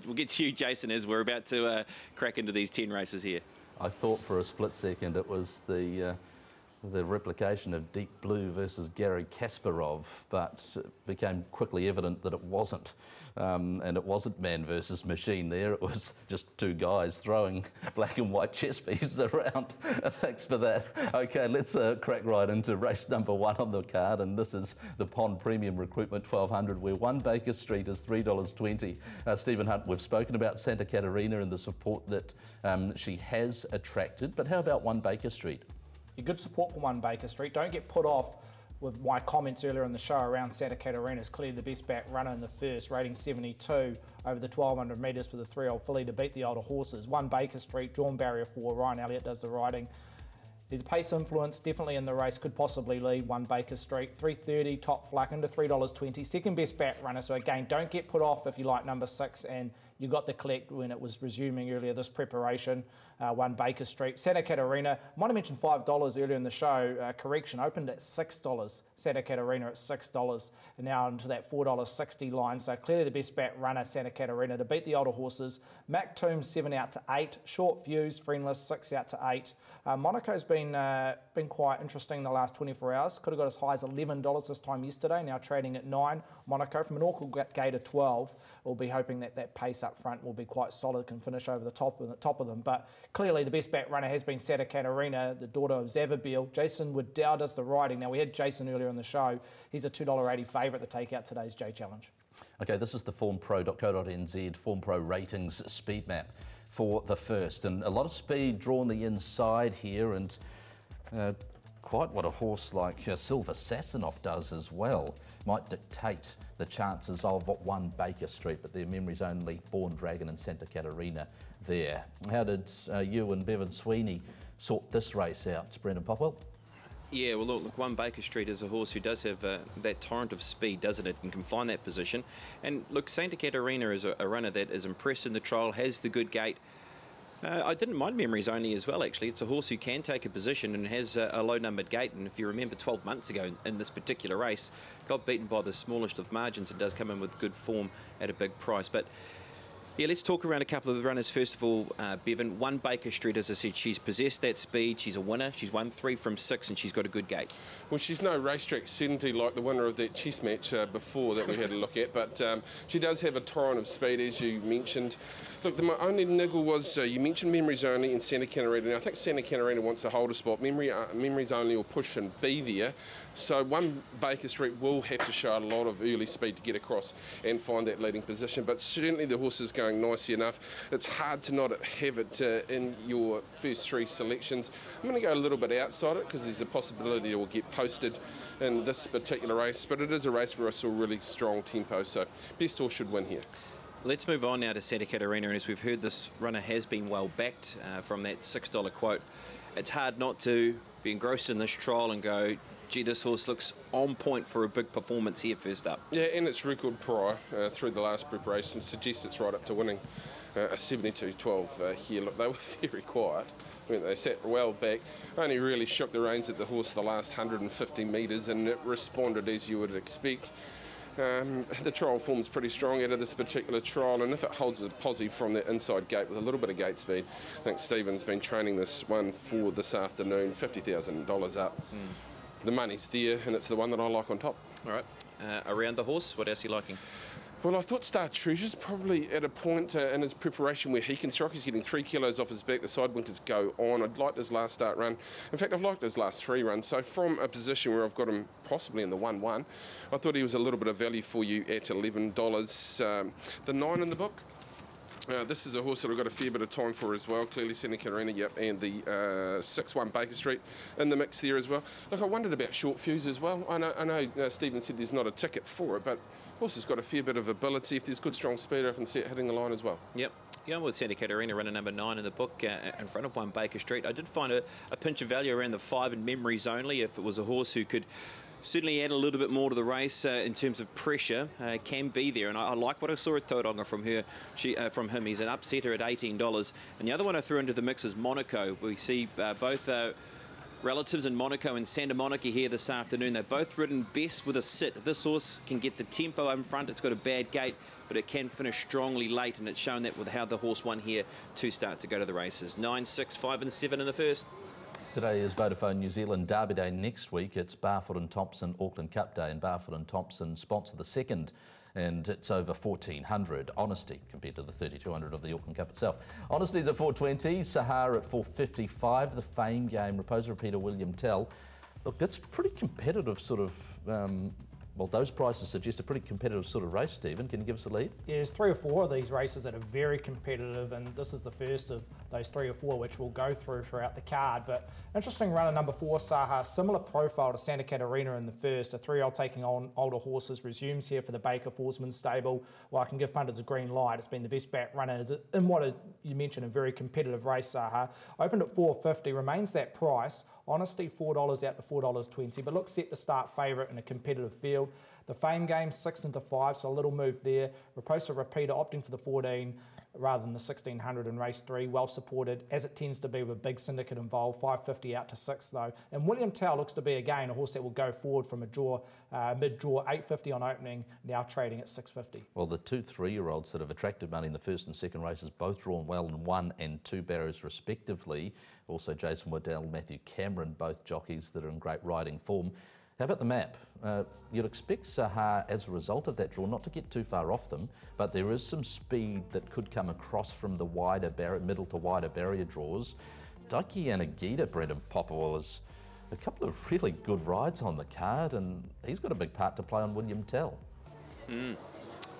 We'll get to you, Jason, as we're about to crack into these 10 races here. I thought for a split second it was the replication of Deep Blue versus Gary Kasparov, but it became quickly evident that it wasn't. And it wasn't man versus machine there, it was just two guys throwing black and white chess pieces around. Thanks for that. Okay, let's crack right into race number 1 on the card, and this is the Pond Premium Recruitment 1200, where 1 Baker Street is $3.20. Stephen Hunt, we've spoken about Santa Catarina and the support that she has attracted, but how about 1 Baker Street? Good support for 1 Baker Street. Don't get put off with my comments earlier in the show around Santa Catarina. Is clearly the best back runner in the first, rating 72 over the 1200 metres for the 3-year-old filly to beat the older horses. 1 Baker Street, drawn barrier 4. Ryan Elliott does the riding. There's pace influence definitely in the race, could possibly lead 1 Baker Street. 3.30 top fluck into $3.20. Second best back runner. So again, don't get put off if you like number 6 and you got the collect when it was resuming earlier this preparation. 1 Baker Street. Santa Catarina, might have mentioned $5 earlier in the show. Correction, opened at $6. Santa Catarina at $6 and now into that $4.60 line. So clearly the best back runner, Santa Catarina, to beat the older horses. Mac Tombs 7 out to 8. Short Fuse, Friendless 6 out to 8. Monaco's been quite interesting in the last 24 hours. Could have got as high as $11 this time yesterday. Now trading at 9. Monaco from an awkward gate of 12. We'll be hoping that that pace up front will be quite solid, can finish over the top of them. But clearly the best back runner has been Santa Catarina, the daughter of Zavabil. Jason Wooddow does the riding. Now we had Jason earlier in the show. He's a $2.80 favourite to take out today's J Challenge. Okay, this is the formpro.co.nz Form Pro ratings speed map for the first, and a lot of speed drawn the inside here, and quite what a horse like Silver Sassanov does as well might dictate the chances of 1 Baker Street, but their memories only Born Dragon and Santa Catarina there. How did you and Bevan Sweeney sort this race out, Brendan Popwell? Yeah, well, look, 1 Baker Street is a horse who does have that torrent of speed, doesn't it, and can find that position. And look, Santa Catarina is a runner that is impressed in the trial, has the good gate. I didn't mind Memories Only as well, actually. It's a horse who can take a position and has a low-numbered gate. And if you remember 12 months ago in this particular race, got beaten by the smallest of margins and does come in with good form at a big price. But yeah, let's talk around a couple of the runners. First of all, Bevan, 1 Baker Street, as I said, she's possessed that speed. She's a winner. She's won 3 from 6 and she's got a good gate. Well, she's no racetrack certainty like the winner of that chess match before that we had a look at, but she does have a torrent of speed, as you mentioned. Look, my only niggle was, you mentioned Memories Only and Santa Catarina. Now, I think Santa Catarina wants to hold a spot. Memories Only will push and be there. So 1 Baker Street will have to show a lot of early speed to get across and find that leading position. But certainly the horse is going nicely enough. It's hard to not have it in your first 3 selections. I'm going to go a little bit outside it because there's a possibility it will get posted in this particular race. But it is a race where I saw really strong tempo. So best horse should win here. Let's move on now to Santa Catarina, and as we've heard, this runner has been well backed from that $6 quote. It's hard not to be engrossed in this trial and go, gee, this horse looks on point for a big performance here first up. Yeah, and its record prior through the last preparation suggests it's right up to winning a 72-12 here. Look, they were very quiet. I mean, they sat well back, only really shook the reins at the horse the last 150 metres, and it responded as you would expect. The trial form's pretty strong out of this particular trial, and if it holds a posse from that inside gate with a little bit of gate speed, I think Stephen's been training this one for this afternoon, $50,000 up. The money's there, and it's the one that I like on top. All right. Around the horse, what else are you liking? Well, I thought Star Treasure's probably at a point in his preparation where he can strike. He's getting 3 kilos off his back. The side winkers go on. I'd liked his last start run. In fact, I've liked his last 3 runs. So from a position where I've got him possibly in the 1-1, I thought he was a little bit of value for you at $11. The 9 in the book. This is a horse that I've got a fair bit of time for as well. Clearly Santa Catarina, yep, and the 6-1 Baker Street in the mix there as well. Look, I wondered about Short Fuse as well. I know Stephen said there's not a ticket for it, but horse has got a fair bit of ability. If there's good strong speed, I can see it hitting the line as well. Yep. Going with Santa Catarina, runner number 9 in the book, in front of 1 Baker Street. I did find a pinch of value around the 5 in Memories Only. If it was a horse who could certainly add a little bit more to the race in terms of pressure, can be there. And I like what I saw at Tauranga from him. He's an upsetter at $18. And the other one I threw into the mix is Monaco. We see both relatives in Monaco and Santa Monica here this afternoon. They've both ridden best with a sit. If this horse can get the tempo in front, it's got a bad gate, but it can finish strongly late, and it's shown that with how the horse won here to start to go to the races. 9, 6, 5 and 7 in the first. Today is Vodafone New Zealand Derby Day. Next week it's Barfoot and Thompson Auckland Cup Day, and Barfoot and Thompson sponsor the second, and it's over 1400. Honesty compared to the 3200 of the Auckland Cup itself. Honesty's at 420, Sahara at 455. The Fame Game, Raposa Repeater, William Tell. Look, that's pretty competitive sort of. Well, those prices suggest a pretty competitive sort of race, Stephen. Can you give us a lead? Yeah, there's 3 or 4 of these races that are very competitive, and this is the first of those 3 or 4 which we'll go through throughout the card. But interesting runner number 4, Saha, similar profile to Santa Catarina in the first. A 3-year-old taking on older horses, resumes here for the Baker Forsman stable. Well, I can give punters a green light. It's been the best back runner in what is, you mentioned, a very competitive race, Saha. Opened at $4.50, remains that price. Honesty $4 out to $4.20, but looks set to start favourite in a competitive field. The Fame Game 6 into 5, so a little move there. Raposa Repeater opting for the 14 rather than the 1600 in race 3, well supported as it tends to be with a big syndicate involved. $5.50 out to 6 though. And William Tell looks to be again a horse that will go forward from a draw, mid-draw, $8.50 on opening, now trading at $6.50. Well, the 2 3-year-olds that have attracted money in the first and second races, both drawn well in 1 and 2 barriers respectively. Also Jason Waddell, Matthew Cameron, both jockeys that are in great riding form. How about the map? You'd expect Sahar, as a result of that draw, not to get too far off them, but there is some speed that could come across from the wider middle to wider barrier draws. Daiki Yanagita, Brendan Popperwell, is a couple of really good rides on the card, and he's got a big part to play on William Tell.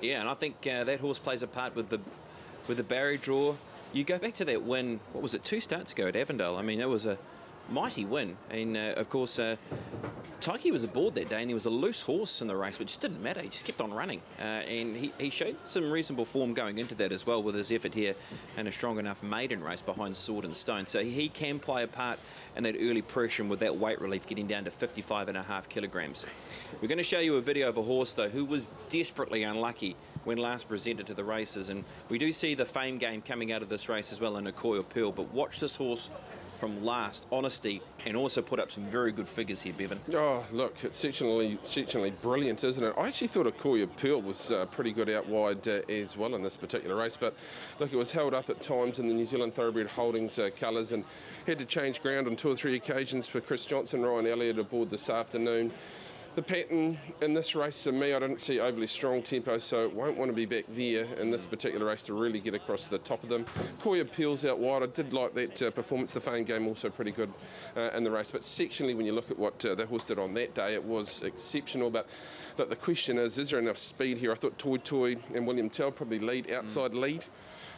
Yeah, and I think that horse plays a part with the barrier draw. You go back to that win, what was it, 2 starts ago at Avondale? I mean, it was a mighty win, and of course Taiki was aboard that day, and he was a loose horse in the race, but it just didn't matter. He just kept on running, and he showed some reasonable form going into that as well with his effort here in a strong enough maiden race behind Sword and Stone. So he can play a part in that early pressure with that weight relief getting down to 55.5 kilograms. We're going to show you a video of a horse though who was desperately unlucky when last presented to the races, and we do see the Fame Game coming out of this race as well in Nicoya Pearl. But watch this horse from last, Honesty, and also put up some very good figures here, Bevan. Oh, look, it's sectionally brilliant, isn't it? I actually thought Nicoya Pearl was pretty good out wide as well in this particular race, but look, it was held up at times in the New Zealand Thoroughbred Holdings colours, and had to change ground on 2 or 3 occasions for Chris Johnson, Ryan Elliott aboard this afternoon. The pattern in this race, for me, I didn't see overly strong tempo, so won't want to be back there in this particular race to really get across the top of them. Nicoya Pearl's out wide. I did like that performance. The Fame Game also pretty good in the race, but sectionally, when you look at what that horse did on that day, it was exceptional. But the question is there enough speed here? I thought Toy Toy and William Tell probably lead, outside lead.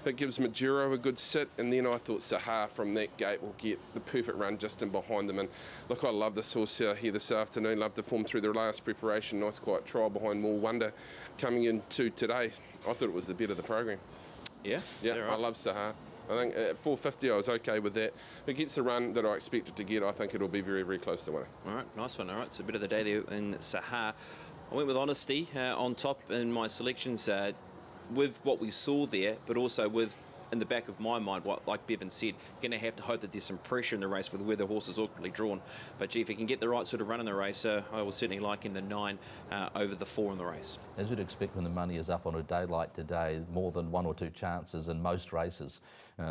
That gives Majuro a good sit, and then I thought Sahar from that gate will get the perfect run just in behind them. And look, I love this horse here this afternoon. Love the form through the last preparation. Nice quiet trial behind More Wonder coming into today. I thought it was the better of the program. Yeah, right. I love Sahar. I think at 450 I was okay with that. If it gets the run that I expect it to get, I think it'll be very, very close to winning. All right, nice one. All right, so a bit of the day there in Sahar. I went with Honesty on top in my selections. With what we saw there, but also with, in the back of my mind, what, like Bevan said, going to have to hope that there's some pressure in the race with where the horse is awkwardly drawn. But gee, if he can get the right sort of run in the race, I was certainly liking the 9 over the 4 in the race. As you'd expect when the money is up on a day like today, more than 1 or 2 chances in most races.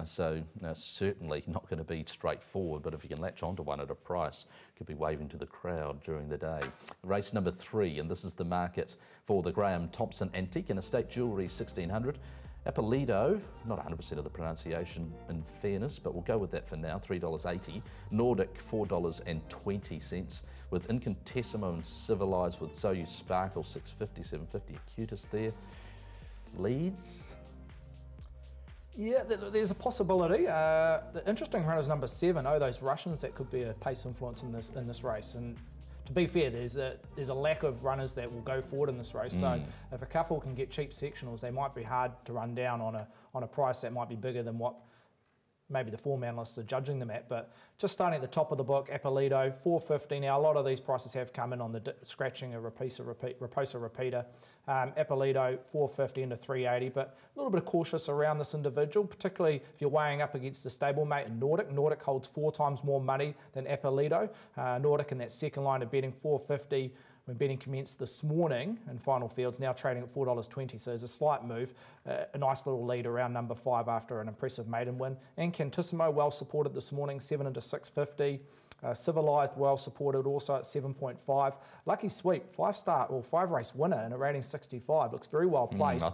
So certainly not going to be straightforward, but if you can latch onto one at a price, could be waving to the crowd during the day. Race number 3, and this is the market for the Graham Thompson Antique and Estate Jewellery 1600. Appolido, not 100% of the pronunciation in fairness, but we'll go with that for now, $3.80. Nordic, $4.20, with Incantissimo and Civilised with So You Sparkle, $6.50, $7.50. Acutus there. Leeds? Yeah, there's a possibility. The interesting runner is number 7. Those Russians, that could be a pace influence in this race. And to be fair, there's a lack of runners that will go forward in this race. So if a couple can get cheap sectionals, they might be hard to run down on a price that might be bigger than what maybe the form analysts are judging them at. But just starting at the top of the book, Apolito, $4.50. Now, a lot of these prices have come in on the scratching a Raposa repeater. Apolito, $4.50 into $3.80, but a little bit of cautious around this individual, particularly if you're weighing up against the stablemate in Nordic. Nordic holds 4 times more money than Apolito. Nordic in that second line of betting, $4.50. When betting commenced this morning in final fields, now trading at $4.20, so there's a slight move. A nice little lead around number 5 after an impressive maiden win. And Cantissimo, well supported this morning, 7 into $6.50. Civilised, well supported also at 7.5. Lucky Sweep, 5-star or 5-race winner and a rating 65. Looks very well placed.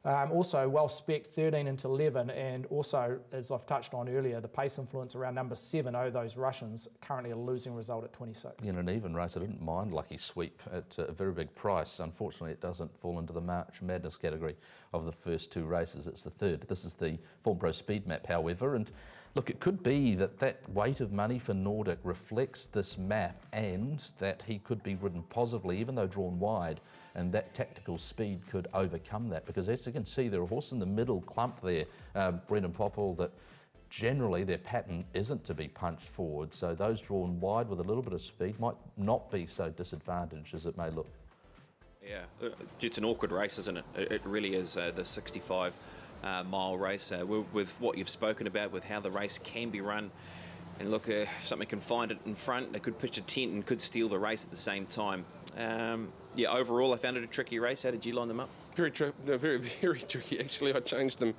Also well spec 13 into 11, and also, as I've touched on earlier, the pace influence around number 7, those Russians, currently a losing result at 26. In an even race, I didn't mind Lucky Sweep at a very big price. Unfortunately, it doesn't fall into the March Madness category of the first 2 races. It's the third. This is the Form Pro Speed Map, however, and look, it could be that that weight of money for Nordic reflects this map and that he could be ridden positively, even though drawn wide, and that tactical speed could overcome that. Because as you can see, there are horses in the middle clump there, Brendan Popple, that generally their pattern isn't to be punched forward. So those drawn wide with a little bit of speed might not be so disadvantaged as it may look. Yeah, it's an awkward race, isn't it? It really is, the 65-mile race. With what you've spoken about, with how the race can be run. And look, if something can find it in front, they could pitch a tent and could steal the race at the same time. Yeah, overall, I found it a tricky race. How did you line them up? Very, very tricky, actually. I changed them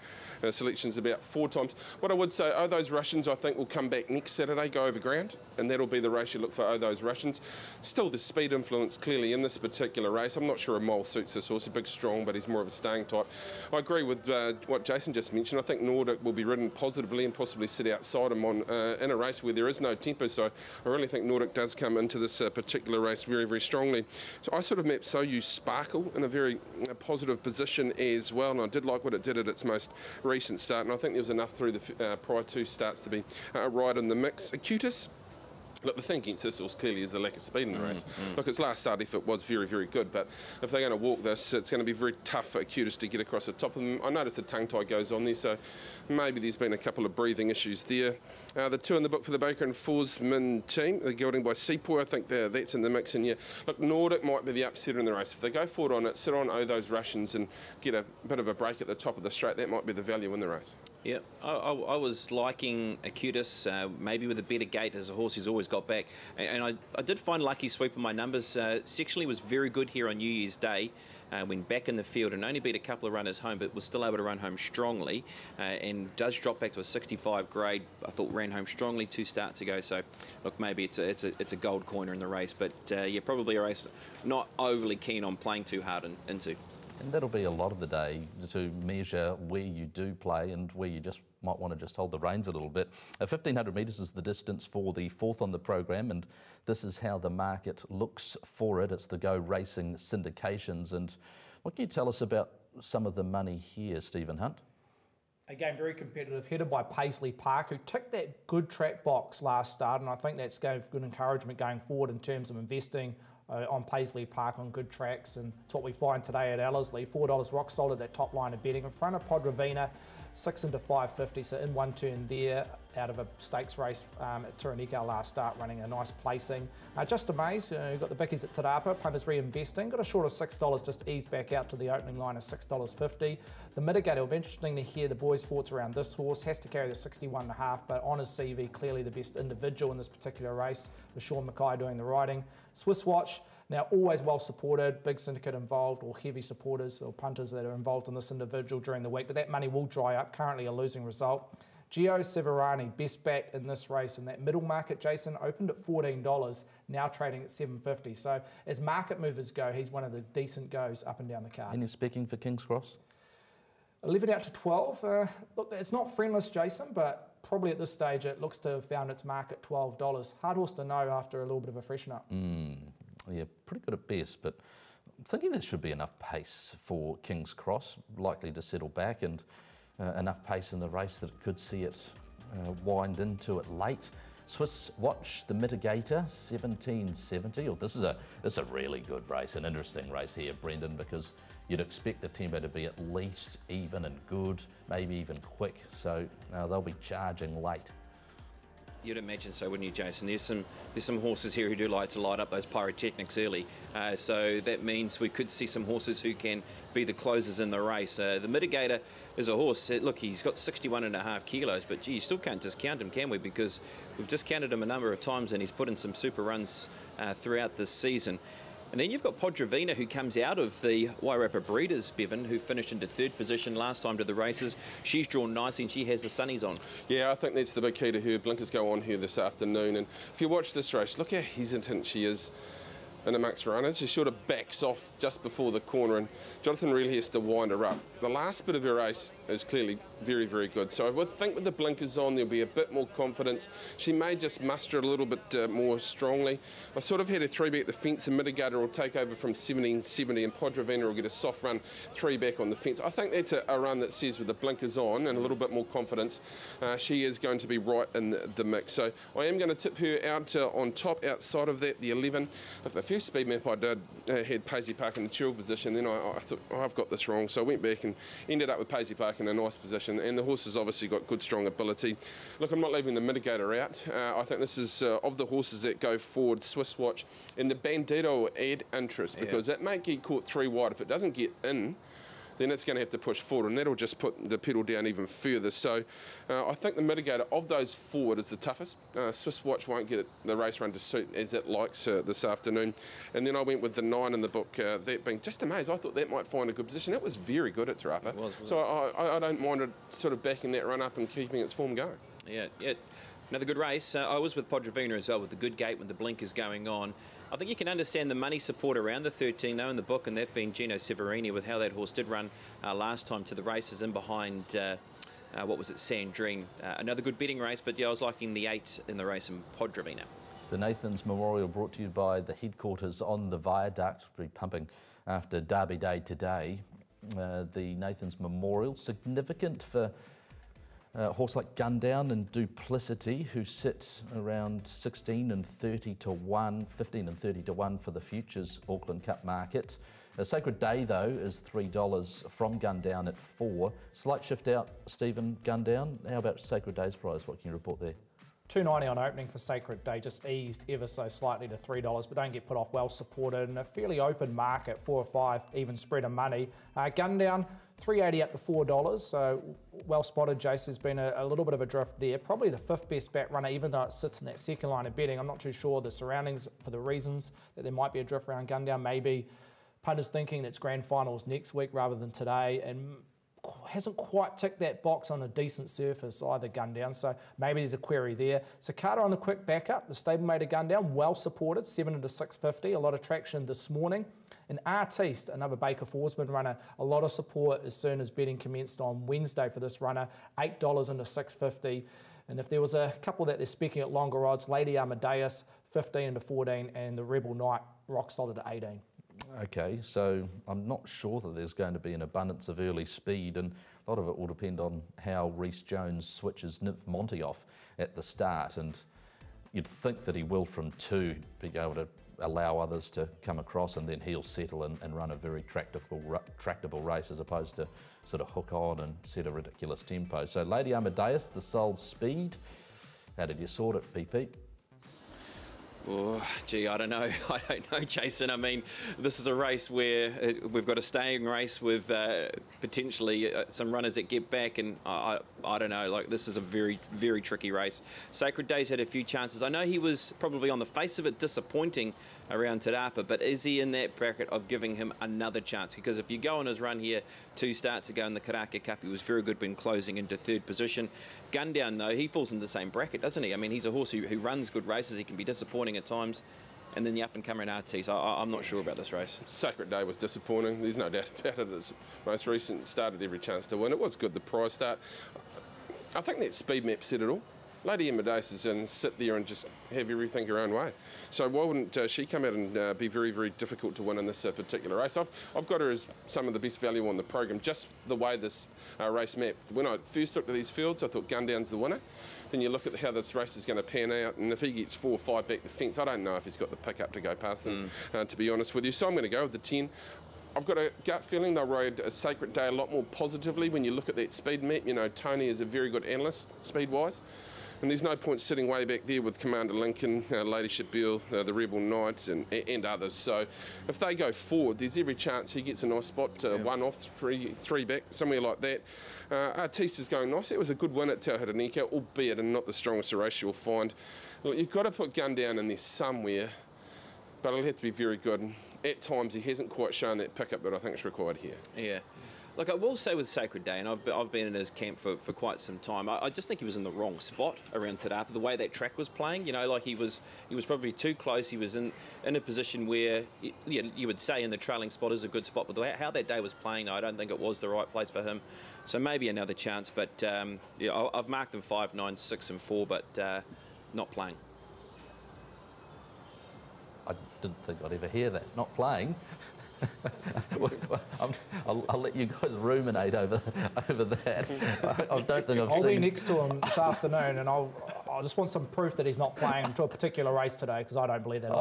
selections about 4 times. What I would say, those Russians, I think, will come back next Saturday, go over ground, and that'll be the race you look for, those Russians. Still, the speed influence clearly in this particular race. I'm not sure a mole suits this horse. A big, strong, but he's more of a staying type. I agree with what Jason just mentioned. I think Nordic will be ridden positively and possibly sit outside him on in a race where there is no tempo. So I really think Nordic does come into this particular race very, very strongly. So I sort of mapped So You Sparkle in a very positive position as well, and I did like what it did at its most recent start, and I think there was enough through the prior 2 starts to be right in the mix. Acutus. Look, the thing against this horse clearly is the lack of speed in the race. Look, its last start effort was very, very good, but if they're going to walk this, it's going to be very tough for Acutus to get across the top of them. I noticed the tongue tie goes on there, so maybe there's been a couple of breathing issues there. The 2 in the book for the Baker and Forsman team, the gelding by Sepoy, I think that's in the mix. And yeah, look, Nordic might be the upsetter in the race. If they go forward on it, sit on those Russians and get a bit of a break at the top of the straight, that might be the value in the race. Yeah, I was liking Acutus, maybe with a better gait as a horse who's always got back. And I did find Lucky Sweep in my numbers. Sectionally was very good here on New Year's Day. Went back in the field and only beat a couple of runners home, but was still able to run home strongly and does drop back to a 65 grade. I thought ran home strongly 2 starts ago, so look, maybe it's a gold coiner in the race, but yeah, probably a race not overly keen on playing too hard into. And that'll be a lot of the day to measure where you do play and where you just might want to just hold the reins a little bit. 1,500 metres is the distance for the 4th on the program, and this is how the market looks for it. It's the Go Racing syndications. And what can you tell us about some of the money here, Stephen Hunt? Again, very competitive, headed by Paisley Park, who ticked that good track box last start, and I think that's gave good encouragement going forward in terms of investing on Paisley Park on good tracks, and it's what we find today at Ellerslie. $4 rock solid, that top line of betting in front of Pod Ravina, 6 into $5.50, so in one turn there out of a stakes race at Tiranika last start, running a nice placing. Just amazed, you've got the bickies at Te Rapa, Punters reinvesting, got a short of $6, just eased back out to the opening line of $6.50. The mitigator, will be interesting to hear the boys' thoughts around this horse, has to carry the 61.5, but on his CV, clearly the best individual in this particular race, with Sean Mackay doing the riding. Swiss Watch, now always well supported, big syndicate involved, or heavy supporters or punters that are involved in this individual during the week, but that money will dry up, currently a losing result. Gio Severani, best bet in this race in that middle market, Jason, opened at $14, now trading at $7.50. So as market movers go, he's one of the decent goes up and down the card. Any speaking for King's Cross? I'll leave it out to 12. Look, it's not friendless, Jason, but probably at this stage it looks to have found its mark at $12. Hard horse to know after a little bit of a freshen up. Yeah, pretty good at best, but I'm thinking there should be enough pace for King's Cross, likely to settle back, and enough pace in the race that it could see it wind into it late. Swiss Watch, the Mitigator, 1770. Oh, this is a really good race, an interesting race here, Brendan, because you'd expect the tempo to be at least even and good, maybe even quick. So they'll be charging late. You'd imagine so, wouldn't you, Jason? There's some horses here who do like to light up those pyrotechnics early. So that means we could see some horses who can be the closers in the race. The Mitigator is a horse. Look, he's got 61.5 kilos, but gee, you still can't discount him, can we? Because we've discounted him a number of times, and he's put in some super runs throughout this season. And then you've got Podravina, who comes out of the Wairarapa Breeders, Bevan, who finished into 3rd position last time to the races. She's drawn nicely and she has the sunnies on. Yeah, I think that's the big key to her. Blinkers go on here this afternoon. And if you watch this race, look how hesitant she is in amongst runners. She sort of backs off just before the corner, and Jonathan really has to wind her up. The last bit of her race is clearly very, very good. So I would think with the blinkers on, there'll be a bit more confidence. She may just muster a little bit more strongly. I sort of had a 3 back at the fence, and Mitigator will take over from 1770, and Podravina will get a soft run 3 back on the fence. I think that's a run that says with the blinkers on and a little bit more confidence, she is going to be right in the mix. So I am going to tip her out on top. Outside of that, the 11. The first speed map I did had Paisley Park in the chill position. Then I thought, oh, I've got this wrong. So I went back and ended up with Paisley Park in a nice position. And the horse has obviously got good, strong ability. Look, I'm not leaving the Mitigator out. I think this is, of the horses that go forward, Swiss Watch and the Bandito will add interest, because that may get caught 3 wide. If it doesn't get in, then it's going to have to push forward, and that'll just put the pedal down even further. So I think the Mitigator of those forward is the toughest. Swiss Watch won't get the race run to suit as it likes this afternoon. And then I went with the 9 in the book, that being just amazed. I thought that might find a good position. It was very good at Te Rapa. So I don't mind it sort of backing that run up and keeping its form going. Yeah. Another good race. I was with Podravina as well, with the good gate, with the blinkers going on. I think you can understand the money support around the 13 though in the book, and that being Gino Severini, with how that horse did run last time to the races in behind, what was it, Sandrine. Another good betting race, but yeah, I was liking the 8 in the race in Podravina. The Nathan's Memorial brought to you by the headquarters on the viaduct. We'll be pumping after Derby Day today. The Nathan's Memorial, significant for a horse like Gundown and Duplicity, who sits around 16 and 30 to 1, 15 and 30 to 1 for the futures Auckland Cup market. A Sacred Day, though, is $3 from Gundown at 4. Slight shift out, Stephen, Gundown. How about Sacred Day's price? What can you report there? $2.90 on opening for Sacred Day, just eased ever so slightly to $3, but don't get put off, well supported in a fairly open market, 4 or 5 even spread of money. Gundown, $3.80 up to $4, so well spotted, Jace. There's been a little bit of a drift there. Probably the 5th best back runner, even though it sits in that second line of betting. I'm not too sure the surroundings for the reasons that there might be a drift around Gundown. Maybe punters thinking that its grand finals next week rather than today, and hasn't quite ticked that box on a decent surface either, Gundown, so maybe there's a query there. Cicada on the quick backup, the stablemate of Gundown, well supported, 7 to 650, a lot of traction this morning. And Artiste, another Baker Forsman runner, a lot of support as soon as betting commenced on Wednesday for this runner, $8 into 650. And if there was a couple that they're speccing at longer odds, Lady Amadeus, 15 into 14, and the Rebel Knight, rock solid at 18. Okay, so I'm not sure that there's going to be an abundance of early speed, and a lot of it will depend on how Rhys Jones switches Nymph Monty off at the start, and you'd think that he will from 2 be able to allow others to come across, and then he'll settle and run a very tractable race, as opposed to sort of hook on and set a ridiculous tempo. So Lady Amadeus, the sold speed. How did you sort it, PP? Oh, gee, I don't know. I don't know, Jason. I mean, this is a race where we've got a staying race with potentially some runners that get back, and I don't know. Like, this is a very, very tricky race. Sacred Day's had a few chances. I know he was probably on the face of it disappointing around Te Rapa, but is he in that bracket of giving him another chance? Because if you go on his run here 2 starts ago in the Karaka Cup, he was very good when closing into 3rd position. Gundown, though, he falls into the same bracket, doesn't he? I mean, he's a horse who runs good races. He can be disappointing at times. And then the up-and-comer Artiste. I'm not sure about this race. Sacred Day was disappointing. There's no doubt about it. Its most recent started every chance to win. It was good, the prize start. I think that speed map said it all. Lady Amadeus is in, sit there and just have everything her own way. So why wouldn't she come out and be very, very difficult to win in this particular race? I've got her as some of the best value on the program, just the way this race mapped. When I first looked at these fields, I thought Gundown's the winner. then you look at how this race is going to pan out, and if he gets 4 or 5 back the fence, I don't know if he's got the pickup to go past them, to be honest with you. So I'm going to go with the 10. I've got a gut feeling they'll ride a Sacred Day a lot more positively when you look at that speed map. You know, Tony is a very good analyst, speed-wise, and there's no point sitting way back there with Commander Lincoln, Ladyship Beale, the Rebel Knight, and others. So if they go forward, there's every chance he gets a nice spot, 1 off, 3 back, somewhere like that. Artista's going nice. It was a good win at Tauharanika, albeit not the strongest race you'll find. Look, you've got to put Gun down in there somewhere, but it'll have to be very good. And at times, he hasn't quite shown that pickup that I think is required here. Yeah. Look, I will say with Sacred Day, and I've been in his camp for quite some time, I just think he was in the wrong spot around Te Rapa, the way that track was playing. You know, like he was probably too close. He was in a position where you would say in the trailing spot is a good spot, but how that day was playing, I don't think it was the right place for him. So maybe another chance, but yeah, I've marked them 5, 9, 6 and 4, but not playing. I didn't think I'd ever hear that. Not playing. I'll let you guys ruminate over that. I don't think I'll be next to him this afternoon, and I just want some proof that he's not playing to a particular race today, because I don't believe that.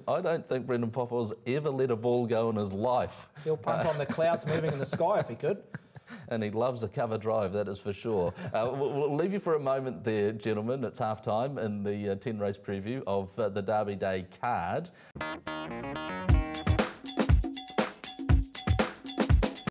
I don't think Brendan Popper's ever let a ball go in his life. He'll punt on the clouds moving in the sky if he could. And he loves a cover drive, that is for sure. We'll leave you for a moment there, gentlemen. It's half time in the 10 race preview of the Derby Day card.